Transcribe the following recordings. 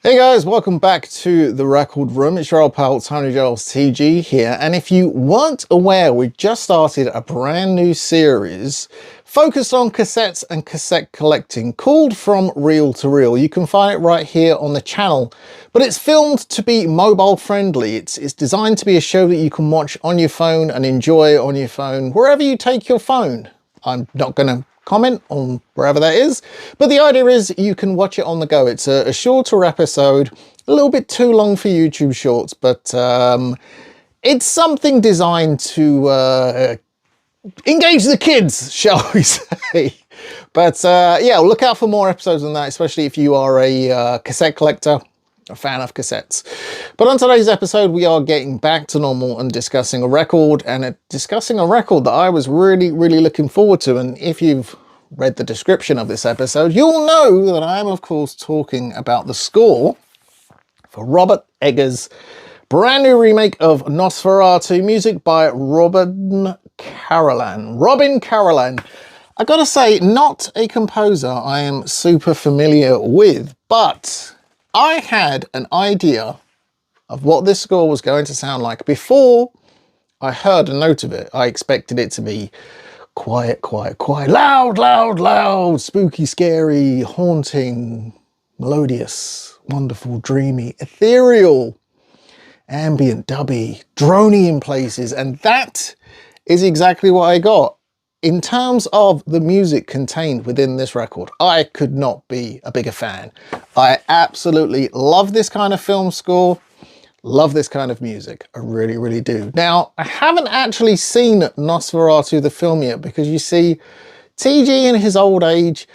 Hey guys, welcome back to the Record Room. It's your old pal Tony Giles TG here, and if you weren't aware, we just started a brand new series focused on cassettes and cassette collecting called From Reel to Reel. You can find it right here on the channel, but it's filmed to be mobile friendly. It's designed to be a show that you can watch on your phone and enjoy on your phone wherever you take your phone. I'm not going to comment on wherever that is, but the idea is you can watch it on the go. It's a shorter episode, a little bit too long for YouTube shorts, but it's something designed to engage the kids, shall we say. But yeah, look out for more episodes on that, especially if you are a cassette collector, a fan of cassettes. But on today's episode, we are getting back to normal and discussing a record, and discussing a record that I was really looking forward to. And if you've read the description of this episode, you'll know that I'm of course talking about the score for Robert Eggers' brand new remake of Nosferatu, music by Robin Carolan. I gotta say, not a composer I am super familiar with, but I had an idea of what this score was going to sound like before I heard a note of it. I expected it to be quiet, loud, spooky, scary, haunting, melodious, wonderful, dreamy, ethereal, ambient, dubby, droney in places, and that is exactly what I got. In terms of the music contained within this record, I could not be a bigger fan. I absolutely love this kind of film score, love this kind of music. I really do. Now, I haven't actually seen Nosferatu the film yet, because you see, TG in his old age,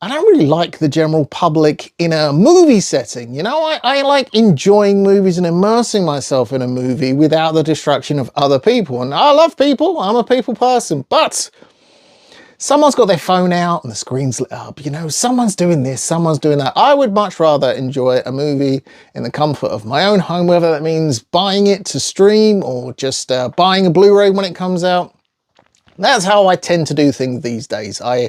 I don't really like the general public in a movie setting. You know, I like enjoying movies and immersing myself in a movie without the distraction of other people. And I love people, I'm a people person, but someone's got their phone out and the screen's lit up, you know, someone's doing this, someone's doing that. I would much rather enjoy a movie in the comfort of my own home, whether that means buying it to stream or just buying a Blu-ray when it comes out. That's how I tend to do things these days. I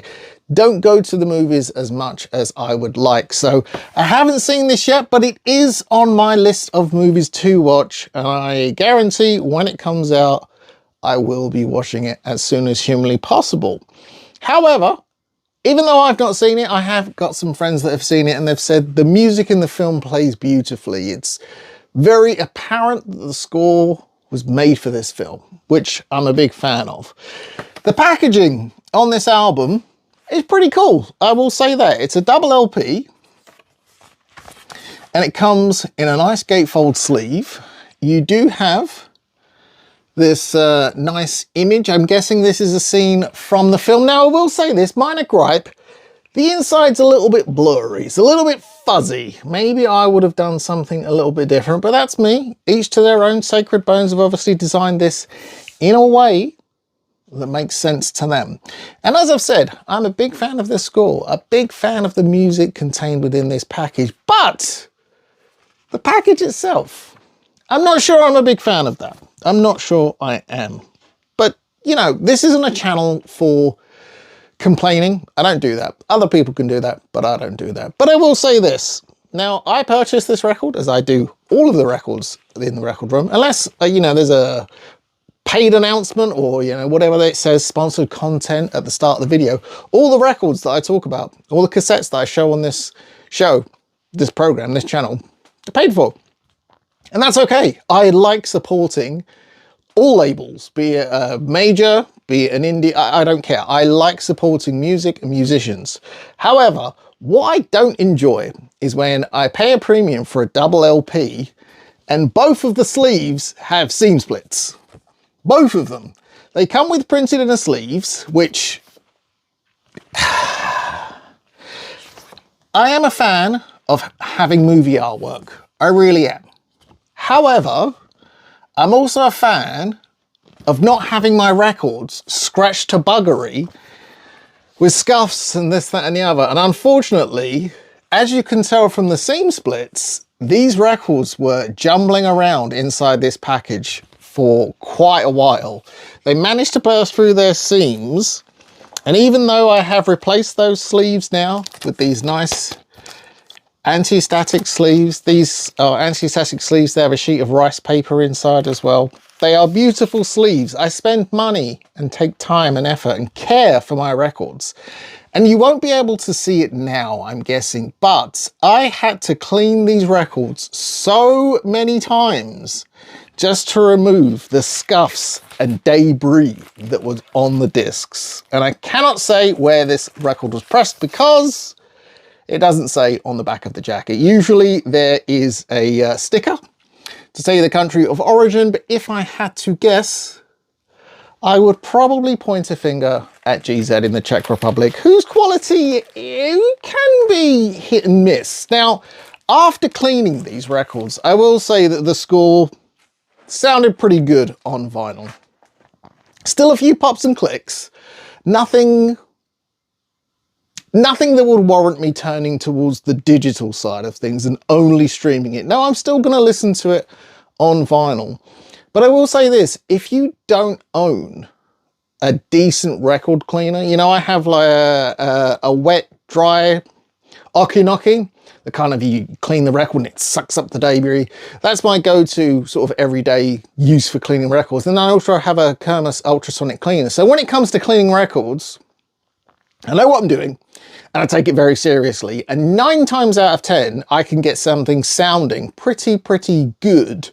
don't go to the movies as much as I would like. So I haven't seen this yet, but it is on my list of movies to watch. And I guarantee when it comes out, I will be watching it as soon as humanly possible. However, even though I've not seen it, I have got some friends that have seen it, and they've said the music in the film plays beautifully. It's very apparent that the score was made for this film, which I'm a big fan of. The packaging on this album is pretty cool, I will say that. It's a double LP, and it comes in a nice gatefold sleeve. You do have this nice image. I'm guessing this is a scene from the film. Now, I will say this, minor gripe, the inside's a little bit blurry, it's a little bit fuzzy. Maybe I would have done something a little bit different, but that's me. Each to their own. Sacred Bones have obviously designed this in a way that makes sense to them. And as I've said, I'm a big fan of this score, a big fan of the music contained within this package, but the package itself, I'm not sure I'm a big fan of that. I'm not sure I am. But, you know, this isn't a channel for complaining. I don't do that. Other people can do that, but I don't do that. But I will say this. Now, I purchased this record, as I do all of the records in the Record Room, unless, you know, there's a paid announcement or, you know, whatever it says, sponsored content at the start of the video. All the records that I talk about, all the cassettes that I show on this show, this program, this channel, are paid for. And that's okay. I like supporting all labels, be it a major, be it an indie, I don't care. I like supporting music and musicians. However, what I don't enjoy is when I pay a premium for a double LP and both of the sleeves have seam splits. Both of them. They come with printed inner sleeves, which I am a fan of having movie artwork. I really am. However, I'm also a fan of not having my records scratched to buggery with scuffs and this, that, and the other. And unfortunately, as you can tell from the seam splits, these records were jumbling around inside this package for quite a while. They managed to burst through their seams, and even though I have replaced those sleeves now with these nice anti-static sleeves. These are anti-static sleeves. They have a sheet of rice paper inside as well. They are beautiful sleeves. I spend money and take time and effort and care for my records. And you won't be able to see it now, I'm guessing, but I had to clean these records so many times just to remove the scuffs and debris that was on the discs. And I cannot say where this record was pressed because it doesn't say on the back of the jacket. Usually there is a sticker to say the country of origin, but if I had to guess, I would probably point a finger at GZ in the Czech Republic, whose quality can be hit and miss. Now, after cleaning these records, I will say that the score sounded pretty good on vinyl. Still a few pops and clicks, nothing that would warrant me turning towards the digital side of things and only streaming it. No, I'm still going to listen to it on vinyl. But I will say this, if you don't own a decent record cleaner, you know, I have like a wet, dry Okinoki, the kind of you clean the record and it sucks up the debris. That's my go-to sort of everyday use for cleaning records. And I also have a Kermas ultrasonic cleaner. So when it comes to cleaning records, I know what I'm doing and I take it very seriously. And 9 times out of 10, I can get something sounding pretty good.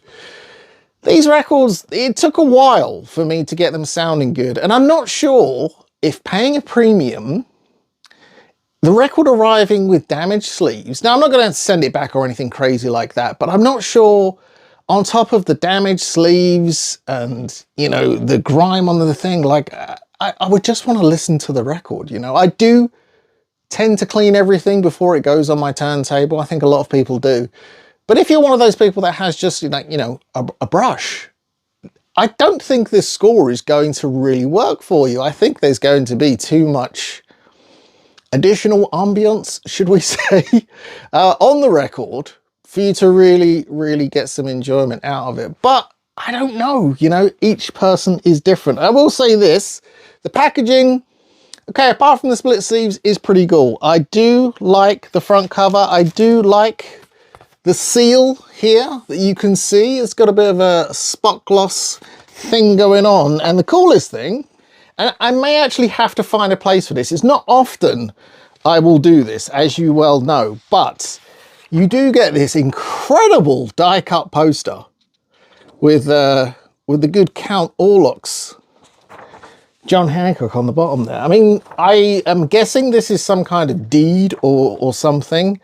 These records, it took a while for me to get them sounding good. And I'm not sure if paying a premium, the record arriving with damaged sleeves. Now, I'm not going to send it back or anything crazy like that, but I'm not sure on top of the damaged sleeves and, you know, the grime on the thing, like I would just want to listen to the record. You know, I do tend to clean everything before it goes on my turntable. I think a lot of people do. But if you're one of those people that has just, you know, a brush, I don't think this score is going to really work for you. I think there's going to be too much additional ambience, should we say, on the record for you to really get some enjoyment out of it. But I don't know, you know, each person is different. I will say this, the packaging, okay, apart from the split sleeves, is pretty cool. I do like the front cover. I do like the seal here that you can see. It's got a bit of a spot gloss thing going on. And the coolest thing, and I may actually have to find a place for this. It's not often I will do this, as you well know, but you do get this incredible die cut poster with the good Count Orlok's John Hancock on the bottom there. I mean, I am guessing this is some kind of deed or something.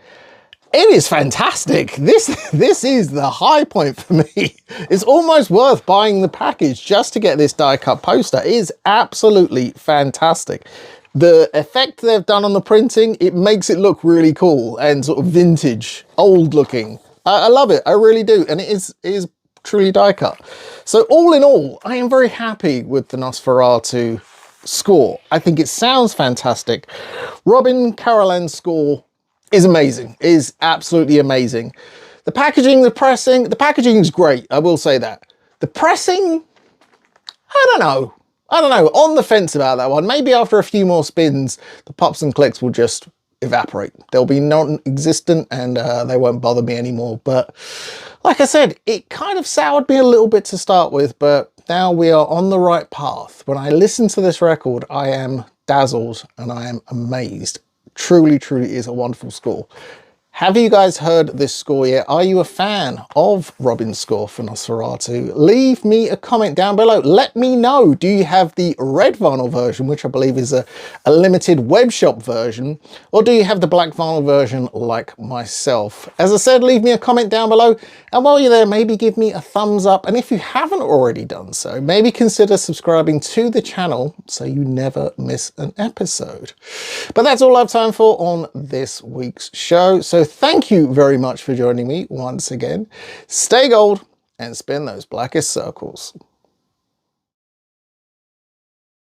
It is fantastic. This is the high point for me. It's almost worth buying the package just to get this die cut poster. It is absolutely fantastic. The effect they've done on the printing, it makes it look really cool and sort of vintage, old looking. I love it, I really do. And it is truly die cut. So all in all, I am very happy with the Nosferatu score. I think it sounds fantastic. Robin Carolan's score is amazing, is absolutely amazing. The packaging, the pressing, the packaging is great, I will say that. The pressing, I don't know, on the fence about that one. Maybe after a few more spins, the pops and clicks will just evaporate. They'll be non-existent and they won't bother me anymore. But like I said, it kind of soured me a little bit to start with, but now we are on the right path. When I listen to this record, I am dazzled and I am amazed. Truly is a wonderful score. Have you guys heard this score yet? Are you a fan of Robin's score for Nosferatu? Leave me a comment down below. Let me know. Do you have the red vinyl version, which I believe is a limited web shop version, or do you have the black vinyl version like myself? As I said, leave me a comment down below. And while you're there, maybe give me a thumbs up. And if you haven't already done so, maybe consider subscribing to the channel so you never miss an episode. But that's all I have time for on this week's show. So thank you very much for joining me once again. Stay gold and spin those blackest circles.